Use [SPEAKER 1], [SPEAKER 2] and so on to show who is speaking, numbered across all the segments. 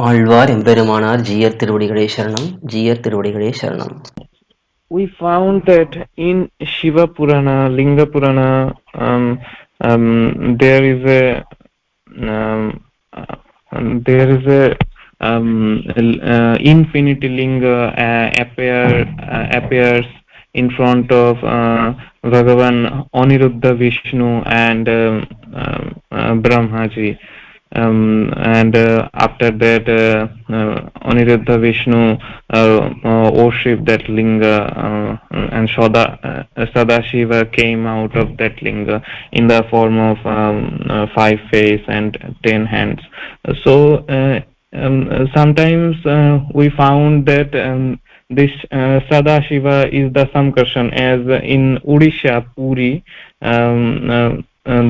[SPEAKER 1] ஆழ்வார் எம்பெருமானார் ஜீயர் திருவடிகளே சரணம். ஜீயர் திருவடிகளே சரணம்.
[SPEAKER 2] We found that in Shiva Purana, Linga Purana, there is a infinity linga appears in front of bhagavAn, Aniruddha, Vishnu, and Brahmaji. And after that, Aniruddha Vishnu worship that linga, and Sadashiva came out of that linga in the form of 5 face and 10 hands. So sometimes we found that this Sadashiva is the Samkarshan, as in Odisha, Puri,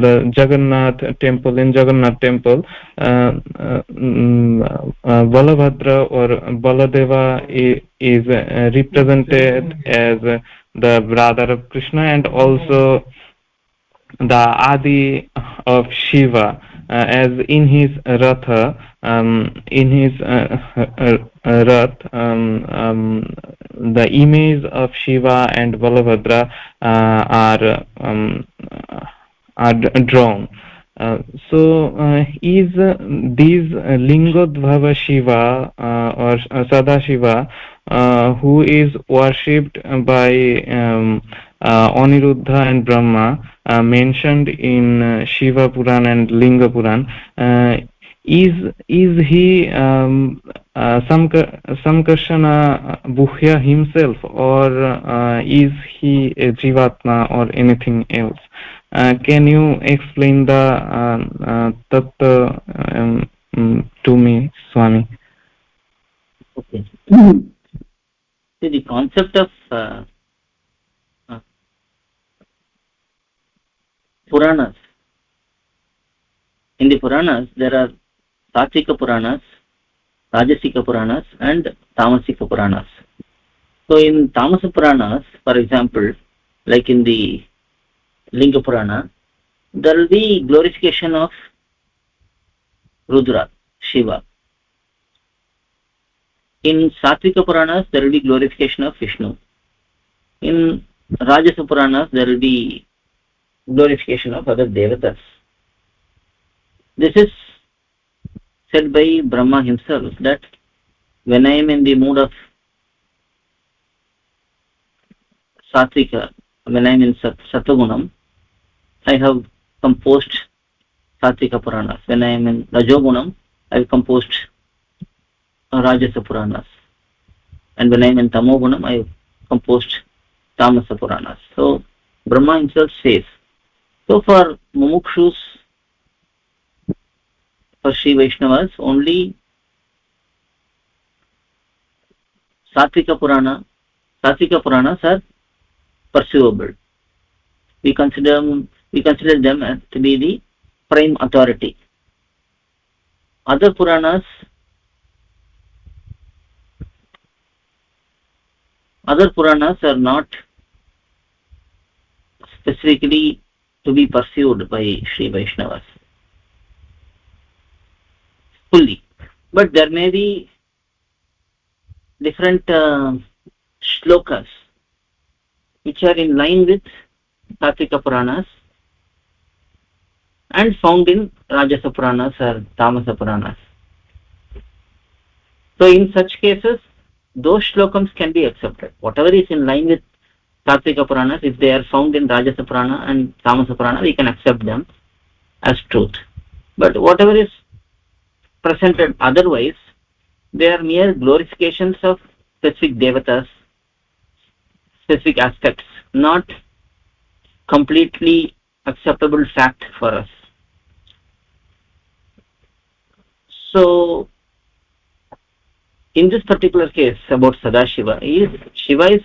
[SPEAKER 2] the Jagannath temple, Balabhadra or Baladeva is represented as the brother of Krishna, and also the Adi of Shiva, as in his Ratha, the image of Shiva and Balabhadra are drawn. So is these Lingodbhava Shiva or Sadashiva, who is worshipped by Aniruddha and Brahma, mentioned in Shiva Puran and Linga Puran, is he Samkarshana Buhya himself, or is he a Jivatma or anything else? Can you explain the tattva to me, Swami?
[SPEAKER 3] Okay. See, the concept of Puranas. In the Puranas, there are Satvika Puranas, Rajasika Puranas, and Tamasika Puranas. So in Tamasa Puranas, for example, like in the Linga Purana, there will be glorification of Rudra, Shiva. In Satvika Puranas, there will be glorification of Vishnu. In Rajasa Puranas, there will be glorification of other devatas. This is said by Brahma himself, that when I am in the mood of Satvika, when I am in Sattvagunam, I have composed Satvika Puranas. When I am in Rajogunam, I have composed Rajasa Puranas. And when I am in Tamogunam, I have composed Tamasa Puranas. So Brahma himself says. So for Mumukshus, for SrIvaishnavas, only Satvika Puranas are perceivable. We consider them as to be the prime authority. Other Puranas are not specifically to be pursued by SrIvaishnavas fully. But there may be different shlokas which are in line with Satvika Puranas and found in Rajasa Puranas or Tamasa Puranas. So in such cases, those shlokams can be accepted. Whatever is in line with Satvika Puranas, if they are found in Rajasa Purana and Tamasa Purana, we can accept them as truth. But whatever is presented otherwise, they are mere glorifications of specific devatas, specific aspects, not completely acceptable fact for us. So in this particular case about Sadashiva, Shiva is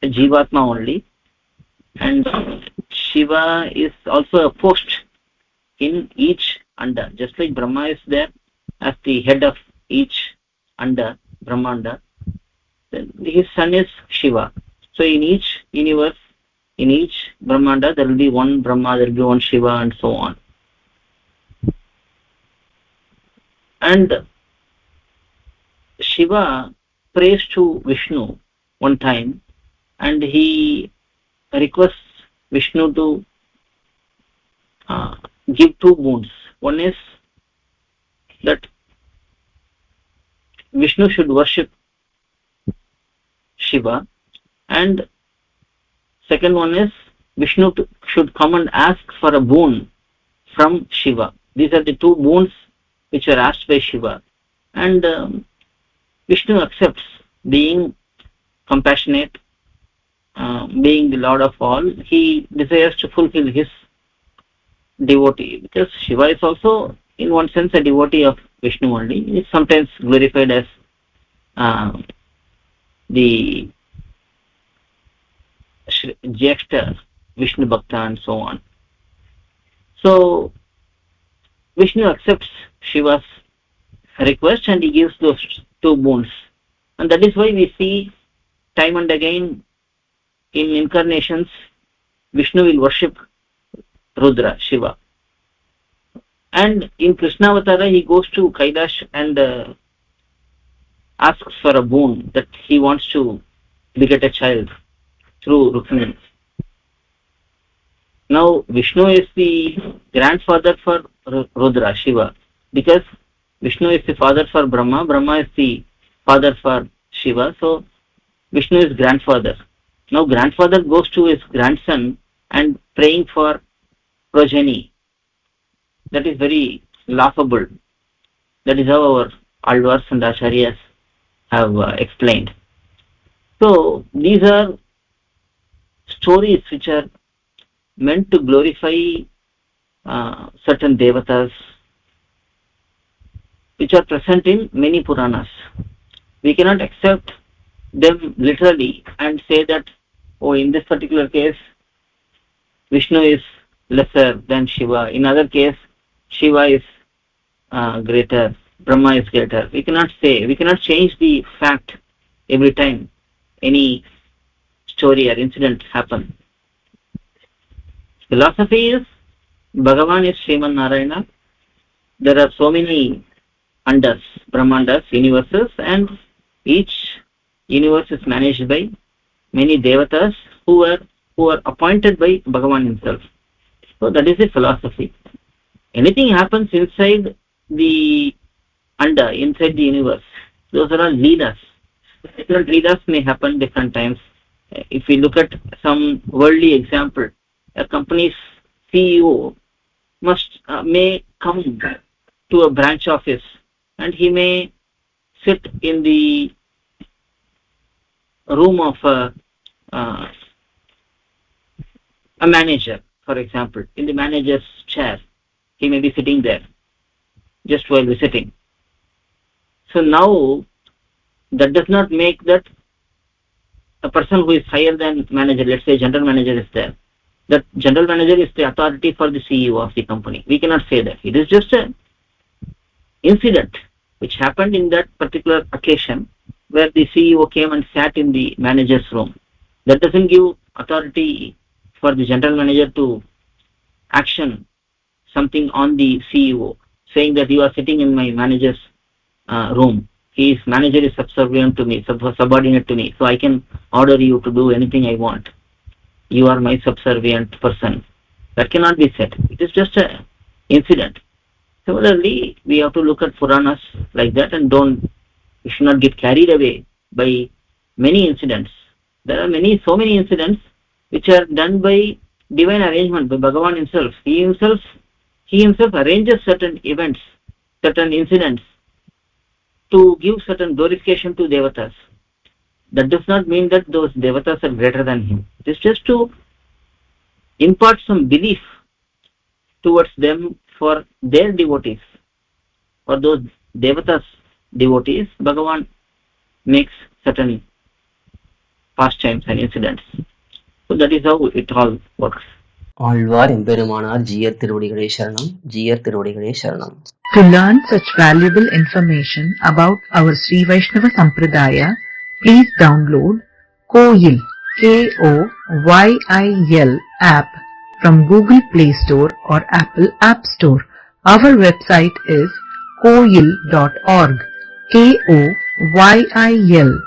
[SPEAKER 3] a Jivatma only, and Shiva is also a post in each Anda. Just like Brahma is there as the head of each Anda, Brahmanda, then his son is Shiva. So in each universe, in each Brahmanda, there will be one Brahma, there will be one Shiva, and so on. And Shiva prays to Vishnu one time, and he requests Vishnu to give two boons. One is that Vishnu should worship Shiva, and second one is Vishnu should come and ask for a boon from Shiva. These are the two boons which are asked by Shiva, and Vishnu accepts, being compassionate, being the Lord of all. He desires to fulfill his devotee, because Shiva is also in one sense a devotee of Vishnu only. He is sometimes glorified as the Jyeshta Vishnu Bhakta and so on. So Vishnu accepts Shiva's request and he gives those two boons, and that is why we see time and again in incarnations Vishnu will worship Rudra, Shiva, and in Krishna Avatara he goes to Kailash and asks for a boon, that he wants to beget a child through Rukmini. Now Vishnu is the grandfather for Rudra, Shiva, because Vishnu is the father for Brahma, Brahma is the father for Shiva, so Vishnu is grandfather. Now grandfather goes to his grandson and praying for progeny. That is very laughable. That is how our Alvars and Acharyas have explained. So these are stories which are meant to glorify certain devatas which are present in many Puranas. We cannot accept them literally and say that, oh, in this particular case Vishnu is lesser than Shiva, in other case Shiva is greater, Brahma is greater. We cannot say, we cannot change the fact every time any story or incident happens. Philosophy is Bhagavan is Sriman Narayana. There are so many andas, Brahmandas, universes, and each universe is managed by many devatas who are appointed by Bhagavan himself. So that is the philosophy. Anything happens inside the anda, inside the universe, those are all leelas. Different leelas may happen different times. If we look at some worldly example, a company's CEO may come to a branch office and he may sit in the room of a manager, for example, in the manager's chair. He may be sitting there just while visiting. So now that does not make that a person who is higher than manager, let's say general manager is there, that general manager is the authority for the CEO of the company. We cannot say that. It is just an incident which happened in that particular occasion where the CEO came and sat in the manager's room. That doesn't give authority for the general manager to action something on the CEO, saying that you are sitting in my manager's room. His manager is subservient to me, subordinate to me, so I can order you to do anything I want. You are my subservient person. That cannot be said. It is just an incident. Similarly, we have to look at Puranas like that, and we should not get carried away by many incidents. There are so many incidents which are done by divine arrangement, by Bhagavan himself. He himself arranges certain events, certain incidents to give certain glorification to devatas. That does not mean that those devatas are greater than him. It is just to impart some belief towards them for their devotees. For those devatas' devotees, Bhagavan makes certain pastimes and incidents. So that is how it all works.
[SPEAKER 1] Alvar எம்பெருமானார் ஜீயர் திருவடிகளே சரணம், ஜீயர் திருவடிகளே சரணம்.
[SPEAKER 4] To learn such valuable information about our Sri Vaishnava Sampradaya, please download KOYIL, KOYIL app from Google Play Store or Apple App Store. Our website is koyil.org, yil.org.